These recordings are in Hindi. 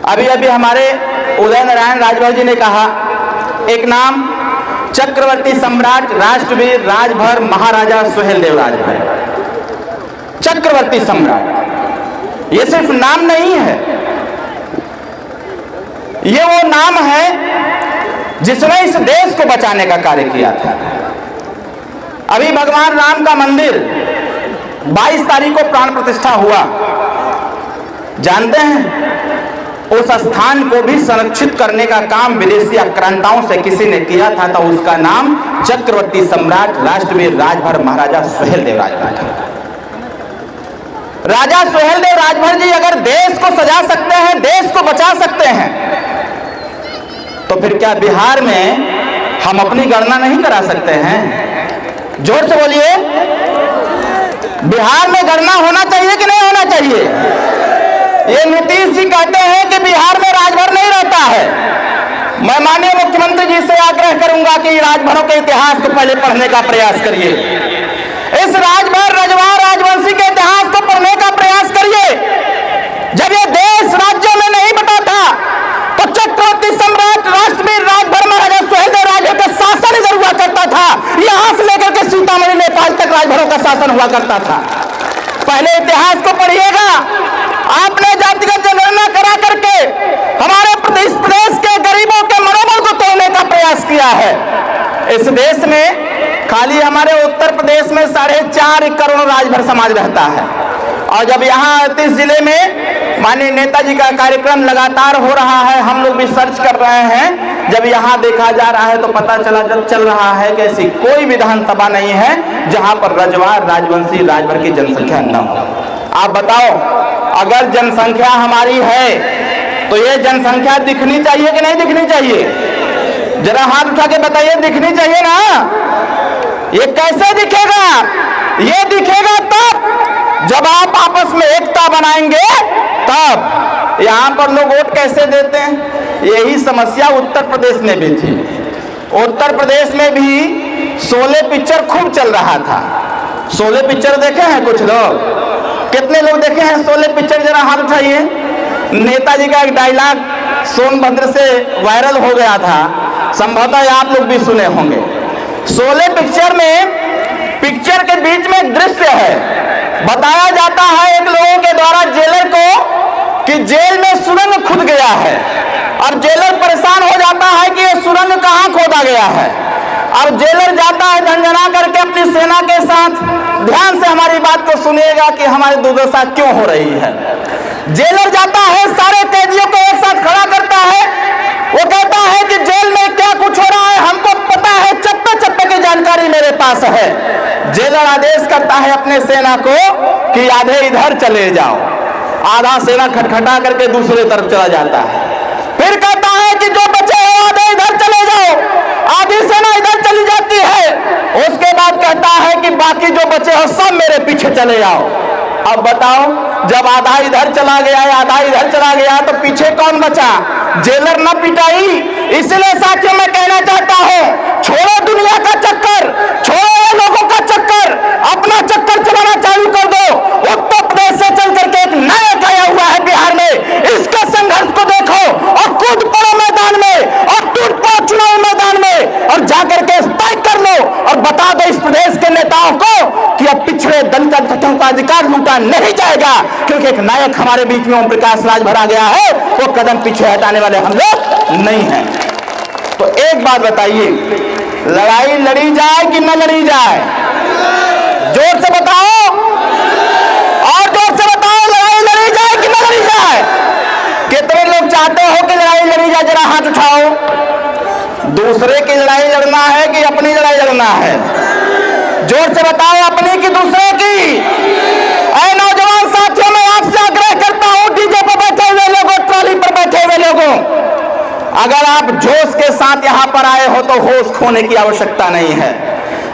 अभी अभी हमारे उदय नारायण राजभर जी ने कहा, एक नाम चक्रवर्ती सम्राट राष्ट्रवीर राजभर महाराजा सुहेलदेव राजभर। चक्रवर्ती सम्राट ये सिर्फ नाम नहीं है, ये वो नाम है जिसने इस देश को बचाने का कार्य किया था। अभी भगवान राम का मंदिर 22 तारीख को प्राण प्रतिष्ठा हुआ। जानते हैं उस स्थान को भी संरक्षित करने का काम विदेशी आक्रांताओं से किसी ने किया था, तो उसका नाम चक्रवर्ती सम्राट राष्ट्रवीर राजभर महाराजा सुहेलदेव राजभर। राजा सुहेलदेव राजभर जी अगर देश को सजा सकते हैं, देश को बचा सकते हैं, तो फिर क्या बिहार में हम अपनी गणना नहीं करा सकते हैं? जोर से बोलिए, बिहार में गणना होना चाहिए कि नहीं होना चाहिए? ये नीतीश जी कहते हैं कि बिहार में राजभर नहीं रहता है। मैं माननीय मुख्यमंत्री जी से आग्रह करूंगा कि राजभरों के इतिहास को पहले पढ़ने का प्रयास करिए। इस राजभर रजवाड़ राजवंशी के इतिहास को पढ़ने का प्रयास करिए। जब ये देश राज्यों में नहीं बटा था तो चक्रवर्ती सम्राट राष्ट्रवीर राजभर महाराजा सुहेलदेव राजभर का शासन इधर हुआ करता था। यहां से लेकर के सीतामढ़ी नेपाल तक राजभरों का शासन हुआ करता था। पहले इतिहास को पढ़िएगा। आपने जातिगत जनगणना करा करके हमारे प्रदेश के गरीबों के मनोबल को तोड़ने का प्रयास किया है। इस देश में खाली हमारे उत्तर प्रदेश में 4.5 करोड़ राजभर समाज रहता है, और जब यहाँ 38 जिले में माननीय नेताजी का कार्यक्रम लगातार हो रहा है, हम लोग भी सर्च कर रहे हैं, जब यहाँ देखा जा रहा है तो पता चल रहा है कि ऐसी कोई विधानसभा नहीं है जहाँ पर रजवाड़ राजवंशी राजभर की जनसंख्या न हो। आप बताओ, अगर जनसंख्या हमारी है तो ये जनसंख्या दिखनी चाहिए कि नहीं दिखनी चाहिए? जरा हाथ उठा के बताइए, दिखनी चाहिए ना? ये कैसे दिखेगा? ये दिखेगा तब जब आप आपस में एकता बनाएंगे, तब। यहाँ पर लोग वोट कैसे देते हैं? यही समस्या उत्तर प्रदेश में भी थी। उत्तर प्रदेश में भी शोले पिक्चर खूब चल रहा था। शोले पिक्चर देखे हैं कुछ लोग? कितने लोग देखे हैं शोले पिक्चर? जरा हाथ उठाइए। नेताजी का एक डायलॉग सोनभद्र से वायरल हो गया था, संभवतः आप लोग भी सुने होंगे। शोले पिक्चर में पिक्चर के बीच में एक दृश्य है, बताया जाता है एक लोगों के द्वारा जेलर को कि जेल में सुरंग खुद गया है, और जेलर परेशान हो जाता है कि ये सुरंग कहाँ खोदा गया है। और जेलर जाता है झंझना करके अपनी सेना के साथ। ध्यान से हमारी बात को सुनिएगा कि हमारी दुर्दशा क्यों हो रही है। जेलर जाता है, सारे कैदियों को एक साथ खड़ा करता है। वो कहता है कि जेल में क्या कुछ हो रहा है हमको पता है, चप्पे चप्पे की जानकारी मेरे पास है। जेलर आदेश करता है अपने सेना को कि आधे इधर चले जाओ। आधा सेना खटखटा करके दूसरे तरफ चला जाता है। फिर कहता है कि जो बचे हो आधे इधर चले जाओ। आधी सेना इधर चली जाती है। उसके बाद कहता है कि बाकी जो बचे हो सब मेरे पीछे चले जाओ। अब बताओ, जब आधा इधर चला गया या आधा इधर चला गया तो पीछे कौन बचा? जेलर न पिटाई। इसलिए साथियों मैं कहना चाहता हूं, छोड़ो दुनिया का चक्कर, छोड़ो ये लोगों का चक्कर, अपना चक्कर चलाना चालू कर दो। उत्तर प्रदेश से चल करके एक नायक आया हुआ है बिहार में, इसके संघर्ष को देखो और कूद पड़ो मैदान में और टूट पड़ो चुनाव मैदान में, और जाकर के तय कर लो और बता दो इस प्रदेश के नेताओं को कि अब पिछड़े दलित तत्वों का अधिकार लूटा नहीं जाएगा, क्योंकि एक नायक हमारे बीच में ओम प्रकाश राजभर आ गया है। वो कदम पीछे हटाने वाले हम लोग नहीं हैं। तो एक बात बताइए, लड़ाई लड़ी जाए कि न लड़ी जाए? जोर से बताओ, और जोर से बताओ, लड़ाई लड़ी जाए कि न लड़ी जाए? कितने लोग चाहते हो कि लड़ाई लड़ी जाए? जरा हाथ उठाओ। दूसरे की लड़ाई लड़ना है कि अपनी लड़ाई लड़ना है? जोर से बताओ, अपनी की दूसरे की? ऐ नौजवान साथियों, मैं आपसे आग्रह करता हूं, डीजे पर बैठे हुए लोगों, ट्रॉली पर बैठे हुए लोगों, अगर आप जोश के साथ यहां पर आए हो तो होश खोने की आवश्यकता नहीं है।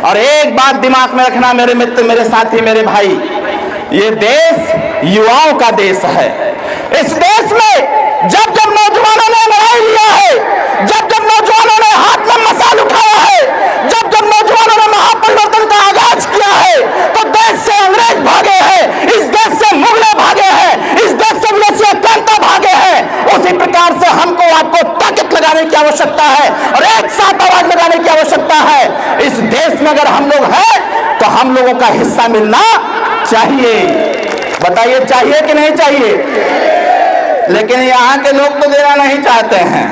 और एक बात दिमाग में रखना मेरे मित्र, मेरे साथी, मेरे भाई, ये देश युवाओं का देश है। इस देश में जब जब नौजवानों ने लड़ाई लिया है, जब जब नौजवानों ने हाथ में मसाल उठाया है, जब जब नौजवानों ने महापरिवर्तन का आगाज किया है, तो देश से अंग्रेज भागे हैं, इस देश से मुगल भागे हैं, इस देश से विदेशी भागे हैं। उसी लगाने की आवश्यकता है और एक साथ आवाज लगाने की आवश्यकता है। इस देश में अगर हम लोग हैं तो हम लोगों का हिस्सा मिलना चाहिए। बताइए चाहिए कि नहीं चाहिए? लेकिन यहाँ के लोग तो देना नहीं चाहते हैं,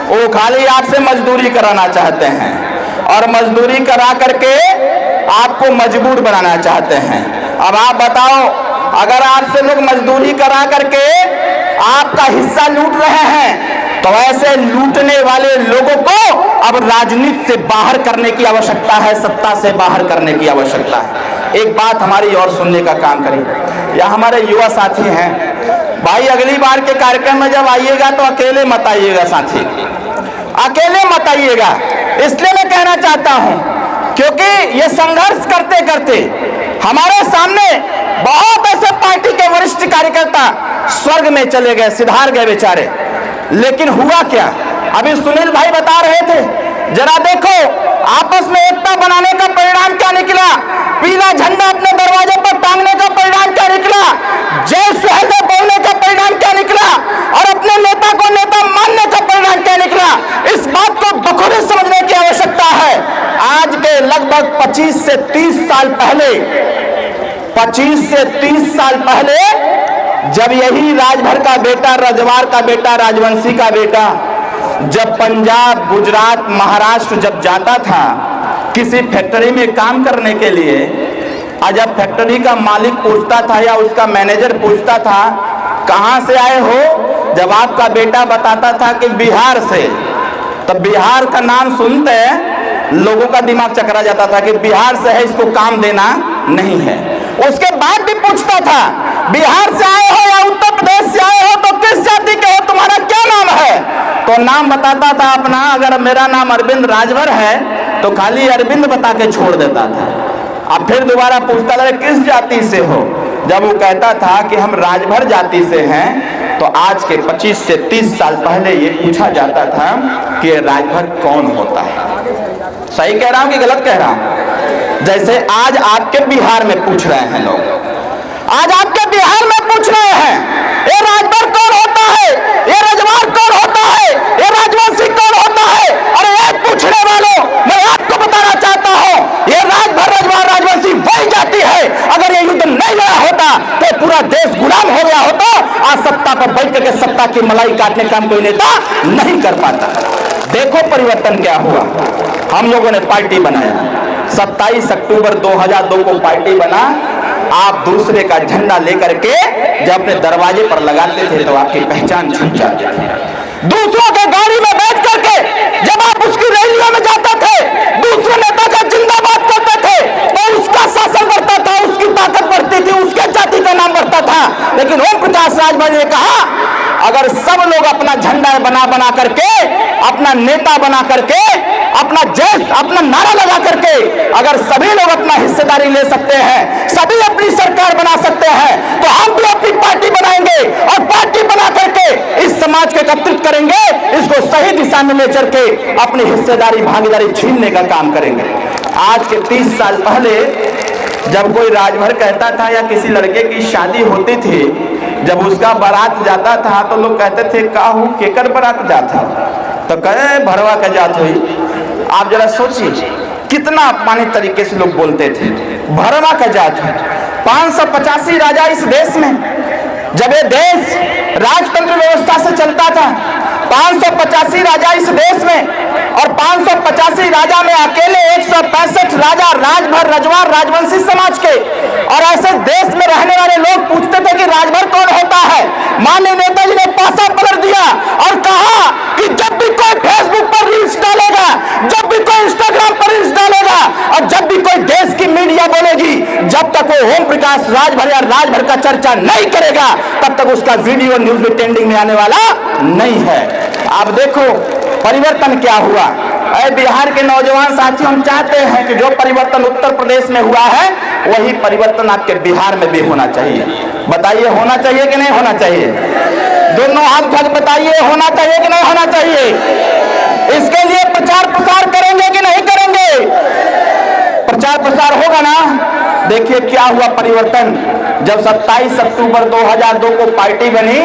वो खाली आपसे मजदूरी कराना चाहते हैं और मजदूरी करा करके आपको मजबूर बनाना चाहते हैं। अब आप बताओ, अगर आपसे लोग मजदूरी करा करके आपका हिस्सा लूट रहे हैं तो ऐसे लूटने वाले लोगों को अब राजनीति से बाहर करने की आवश्यकता है, सत्ता से बाहर करने की आवश्यकता है। एक बात हमारी और सुनने का काम करिए। या हमारे युवा साथी हैं, भाई अगली बार के कार्यक्रम में जब आइएगा तो अकेले मत आइएगा साथी, अकेले मत आइएगा। इसलिए मैं कहना चाहता हूं क्योंकि ये संघर्ष करते करते हमारे सामने बहुत ऐसे पार्टी के वरिष्ठ कार्यकर्ता स्वर्ग में चले गए, सिधार गए बेचारे। लेकिन हुआ क्या? अभी सुनील भाई बता रहे थे, जरा देखो आपस में एकता बनाने का परिणाम क्या निकला, पीला झंडा अपने दरवाजे पर टांगने का परिणाम क्या निकला, जय सुहेलदेव बोलने का परिणाम क्या निकला और अपने नेता को नेता मानने का परिणाम क्या निकला। इस बात को बखूबी समझने की आवश्यकता है। आज के लगभग 25 से 30 साल पहले, 25 से 30 साल पहले जब यही राजभर का बेटा, रजवार का बेटा, राजवंशी का बेटा जब पंजाब, गुजरात, महाराष्ट्र जब जाता था किसी फैक्ट्री में काम करने के लिए, और जब फैक्ट्री का मालिक पूछता था या उसका मैनेजर पूछता था कहां से आए हो, जब आपका बेटा बताता था कि बिहार से, तब बिहार का नाम सुनते लोगों का दिमाग चकरा जाता था कि बिहार से है, इसको काम देना नहीं है। उसके बाद भी पूछता था बिहार से आए हो या उत्तर प्रदेश से आए हो तो किस जाति के हो, तुम्हारा क्या नाम है? तो नाम बताता था अपना, अगर मेरा नाम अरविंद राजभर है तो खाली अरविंद बता के छोड़ देता था। अब फिर दोबारा पूछता था किस जाति से हो, जब वो कहता था कि हम राजभर जाति से हैं तो आज के 25 से 30 साल पहले ये पूछा जाता था कि राजभर कौन होता है। सही कह रहा हूं कि गलत कह रहा हूं? जैसे आज आपके बिहार में पूछ रहे हैं लोग, आज आपके बिहार में पूछ रहे हैं ये राजभर कौन होता है, ये रजवार कौन होता है, ये राजवंशी कौन होता है। अरे एक पूछने वालों, मैं आपको बताना चाहता हूं ये राजभर, रजवार, राजवंशी वही जाति है। अगर ये युद्ध नहीं लड़ा होता तो पूरा देश गुलाम हो गया होता। आज सत्ता पर बैठ करके सत्ता की मलाई काटने का कोई नेता नहीं कर पाता। देखो परिवर्तन क्या हुआ। हम लोगों ने पार्टी बनाया, 27 अक्टूबर 2002 को पार्टी बना। आप दूसरे का झंडा लेकर के जब अपने दरवाजे पर लगाते थे तो आपकी पहचान छूट जाती थी। दूसरों के गाड़ी में बैठ करके जब आप उसकी रैलियों में जाते थे, दूसरे नेता का जिंदाबाद करते थे तो उसका शासन बढ़ता था, उसकी ताकत बढ़ती थी, उसके जाति का नाम बढ़ता था। लेकिन ओम प्रकाश राजभर ने कहा अगर सब लोग अपना झंडा बना करके, अपना नेता बना करके, अपना जय, अपना नारा लगा करके अगर सभी लोग अपना हिस्सेदारी ले सकते हैं, सभी अपनी सरकार बना सकते हैं, तो हम भी अपनी पार्टी बनाएंगे और पार्टी बना करके इस समाज को एकत्रित करेंगे, इसको सही दिशा में ले चल के अपनी हिस्सेदारी, भागीदारी छीनने का काम करेंगे। आज के 30 साल पहले जब कोई राजभर कहता था या किसी लड़के की शादी होती थी, जब उसका बारात जाता था तो लोग कहते थे काहू केकर बारात जाता, तो कहे भरवा का जात हुई। आप जरा सोचिए कितना अपमानित तरीके से लोग बोलते थे, भरवा का जात है। 585 राजा इस देश में, जब ये देश राजतंत्र व्यवस्था से चलता था, 585 राजा इस देश में, और 585 राजा में अकेले 165 राजा राजभर, रजवार, राजवंशी समाज के। और ऐसे देश में रहने वाले लोग पूछते थे कि राजभर कौन होता है। माननीय नेताजी ने पासा पलट दिया और कहा कि जब भी कोई फेसबुक पर रील्स डालेगा, जब भी कोई इंस्टाग्राम पर रील्स डालेगा और जब भी कोई देश की मीडिया बोलेगी, जब तक वो ओम प्रकाश राजभर या राजभर का चर्चा नहीं करेगा तब तक उसका वीडियो न्यूज में ट्रेंडिंग में आने वाला नहीं है। आप देखो परिवर्तन क्या हुआ। अरे बिहार के नौजवान साथी, हम चाहते हैं कि जो परिवर्तन उत्तर प्रदेश में हुआ है वही परिवर्तन आपके बिहार में भी होना चाहिए। बताइए होना चाहिए कि नहीं होना चाहिए? दोनों हाथ उठा के बताइए होना चाहिए कि नहीं होना चाहिए? इसके लिए प्रचार प्रसार करेंगे कि नहीं करेंगे? प्रचार प्रसार होगा ना। देखिए क्या हुआ परिवर्तन। जब 27 अक्टूबर 2002 को पार्टी बनी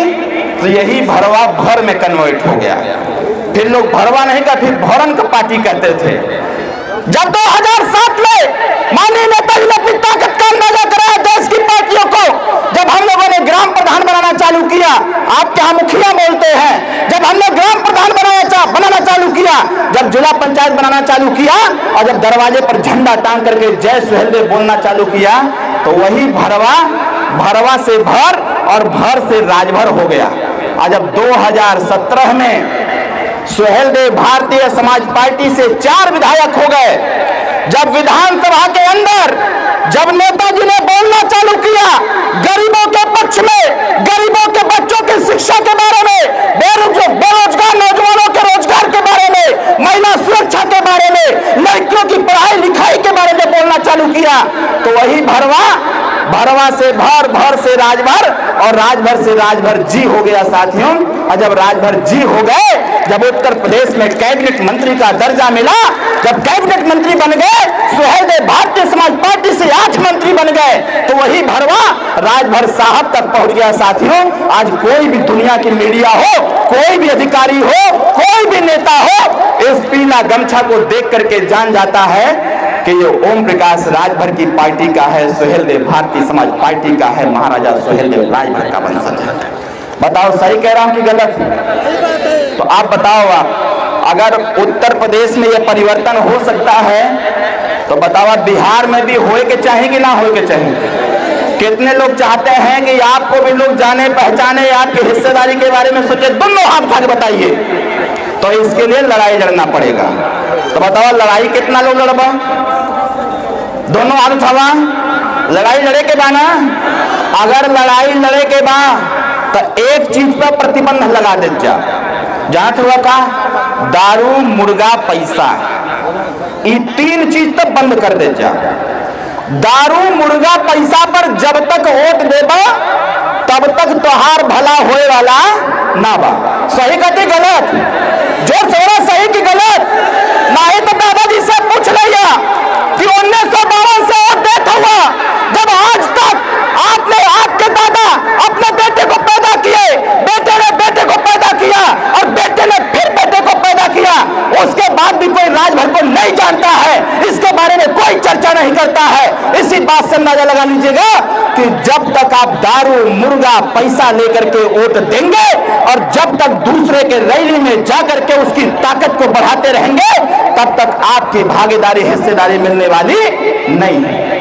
तो यही भरवा भर में कन्वर्ट हो गया। फिर लोग भरवा नहीं का, फिर भौरन का पार्टी कहते थे। जब 2007 में माननीय नेताजी ने अपनी ताकत का अंदाजा कराया देश की पार्टियों को, जब हम लोगों ने ग्राम प्रधान बनाना चालू किया, आपके यहाँ मुखिया बोलते हैं, जब हमने ग्राम प्रधान बनाना चालू किया, जब जिला पंचायत बनाना चालू किया, और जब दरवाजे पर झंडा टांग करके जय सुहेलदेव बोलना चालू किया, तो वही भरवा से भर और भर से राजभर हो गया। और जब 2017 में सुहेलदेव भारतीय समाज पार्टी से 4 विधायक हो गए, जब विधानसभा के अंदर जब नेताजी ने बोलना चालू किया गरीबों के पक्ष में, गरीबों के बच्चों की शिक्षा के बारे में, बेरोजगार नौजवानों के रोजगार के बारे में, महिला सुरक्षा के बारे में, लड़कियों की पढ़ाई लिखाई के बारे में बोलना चालू किया, तो वही भरवा से भर से राजभर और राजभर से राजभर जी हो गया साथियों। और जब राजभर जी हो गए, जब उत्तर प्रदेश में कैबिनेट मंत्री का दर्जा मिला, जब कैबिनेट मंत्री बन गए, सुहेलदेव भारतीय समाज पार्टी से 8 मंत्री बन गए, तो वही भरवा राजभर साहब तक पहुंच गया साथियों। आज कोई भी दुनिया की मीडिया हो, कोई भी अधिकारी हो, कोई भी नेता हो, इस पीला गमछा को देख करके जान जाता है कि ये ओम प्रकाश राजभर की पार्टी का है, सुहेलदेव भारतीय समाज पार्टी का है, महाराजा सुहेलदेव राजभर का वंशज है। बताओ सही कह रहा हूं कि गलत? तो आप बताओ, अगर उत्तर प्रदेश में ये परिवर्तन हो सकता है, तो बताओ आप बिहार में भी होए के चाहिए कि ना होए के चाहिए? कितने लोग चाहते हैं कि आपको भी लोग जाने पहचाने, आपकी हिस्सेदारी के बारे में सोचे? दोनों हाथ उठा के बताइए। तो इसके लिए लड़ाई लड़ना पड़ेगा। तो बताओ लड़ाई कितना लोग लड़बा? दोनों हाथ उठावा। लड़ाई लड़े के बा ना? अगर लड़ाई लड़े के बा तो एक चीज पर प्रतिबंध लगा दे जा, जहां हुआ का दारू, मुर्गा, पैसा, ये 3 चीज तो बंद कर दे जा। दारू, मुर्गा, पैसा पर जब तक वोट देबा तब तक तोहार भला होए वाला ना बा। सही कहती गलत? जोर से बोला, सही की गलत? नहीं तो दादाजी से पूछ लिया कि 1952 से वोट देता हुआ, जब आज तक आपने, आपके दादा अपने बेटे को पैदा किए, बेटे ने बेटे को पैदा किया और बेटे ने फिर बेटे को पैदा किया, उसके बाद भी कोई राजभर को नहीं जानता है, इसके बारे में कोई चर्चा नहीं करता है। इसी बात से अंदाजा लगा लीजिएगा कि जब तक आप दारू, मुर्गा, पैसा लेकर के वोट देंगे और जब तक दूसरे के रैली में जाकर के उसकी ताकत को बढ़ाते रहेंगे, तब तक आपकी भागीदारी, हिस्सेदारी मिलने वाली नहीं है।